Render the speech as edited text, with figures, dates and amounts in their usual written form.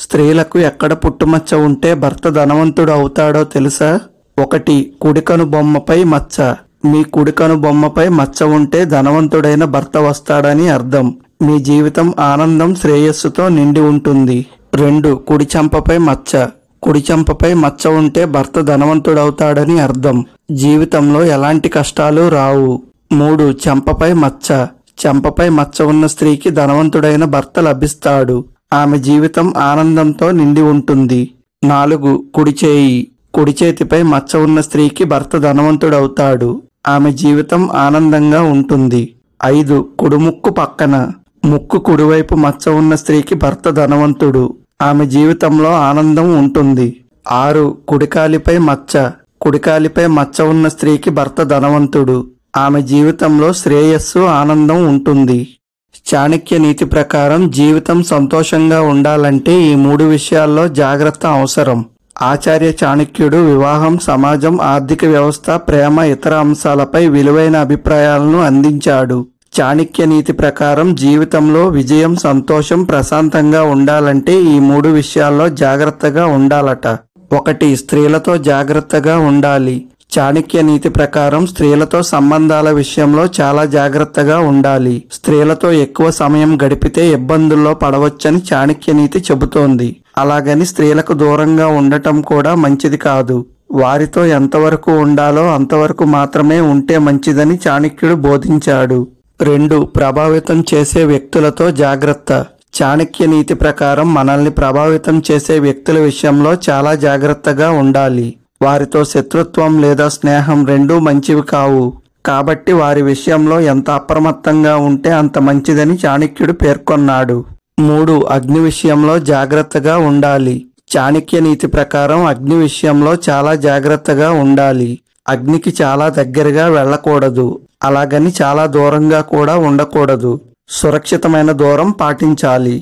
స్త్రీలకు ఎక్కడ పుట్టుమచ్చ ఉంటే భర్త ధనవంతుడు అవుతాడో తెలుసా? 1. కుడికను బొమ్మపై మచ్చ. మీ కుడికను బొమ్మపై మచ్చ ఉంటే ధనవంతుడైన భర్త వస్తాడని అర్థం. మీ జీవితం ఆనందం శ్రేయస్సుతో నిండి ఉంటుంది. 2. కుడి చెంపపై మచ్చ. కుడి చెంపపై మచ్చ ఉంటే భర్త ధనవంతుడవుతాడని అర్థం. జీవితంలో ఎలాంటి కష్టాలు రావు. 3. చెంపపై మచ్చ. చెంపపై మచ్చ ఉన్న స్త్రీకి ధనవంతుడైన భర్త లభిస్తాడు. ఆమె జీవితం ఆనందంతో నిండి ఉంటుంది. 4. కుడి చేయి. కుడి చేతిపై మచ్చ ఉన్న స్త్రీకి భర్త ధనవంతుడవుతాడు. ఆమె జీవితం ఆనందంగా ఉంటుంది. 5. కుడి ముక్కు పక్కన. ముక్కు కుడివైపు మచ్చ ఉన్న స్త్రీకి భర్త ధనవంతుడు. ఆమె జీవితంలో ఆనందం ఉంటుంది. 6. కుడికాలిపై మచ్చ. కుడికాలిపై మచ్చ ఉన్న స్త్రీకి భర్త ధనవంతుడు. ఆమె జీవితంలో శ్రేయస్సు ఆనందం ఉంటుంది. చాణక్య నీతి ప్రకారం జీవితం సంతోషంగా ఉండాలంటే ఈ 3 విషయాల్లో జాగ్రత్త అవసరం. ఆచార్య చాణక్యుడు వివాహం, సమాజం, ఆర్థిక వ్యవస్థ, ప్రేమ, ఇతర అంశాలపై విలువైన అభిప్రాయాలను అందించాడు. చాణక్య నీతి ప్రకారం జీవితంలో విజయం, సంతోషం, ప్రశాంతంగా ఉండాలంటే ఈ 3 విషయాల్లో జాగ్రత్తగా ఉండాలట. 1. స్త్రీలతో జాగ్రత్తగా ఉండాలి. చాణక్య నీతి ప్రకారం స్త్రీలతో సంబంధాల విషయంలో చాలా జాగ్రత్తగా ఉండాలి. స్త్రీలతో ఎక్కువ సమయం గడిపితే ఇబ్బందుల్లో పడవచ్చని చాణక్య నీతి చెబుతోంది. అలాగని స్త్రీలకు దూరంగా ఉండటం కూడా మంచిది కాదు. వారితో ఎంతవరకు ఉండాలో అంతవరకు మాత్రమే ఉంటే మంచిదని చాణక్యుడు బోధించాడు. 2. ప్రభావితం చేసే వ్యక్తులతో జాగ్రత్త. చాణక్య నీతి ప్రకారం మనల్ని ప్రభావితం చేసే వ్యక్తుల విషయంలో చాలా జాగ్రత్తగా ఉండాలి. వారితో శత్రుత్వం లేదా స్నేహం రెండూ మంచివి కావు. కాబట్టి వారి విషయంలో ఎంత అప్రమత్తంగా ఉంటే అంత మంచిదని చాణక్యుడు పేర్కొన్నాడు. 3. అగ్ని విషయంలో జాగ్రత్తగా ఉండాలి. చాణక్య నీతి ప్రకారం అగ్ని విషయంలో చాలా జాగ్రత్తగా ఉండాలి. అగ్నికి చాలా దగ్గరగా వెళ్ళకూడదు. అలాగని చాలా దూరంగా కూడా ఉండకూడదు. సురక్షితమైన దూరం పాటించాలి.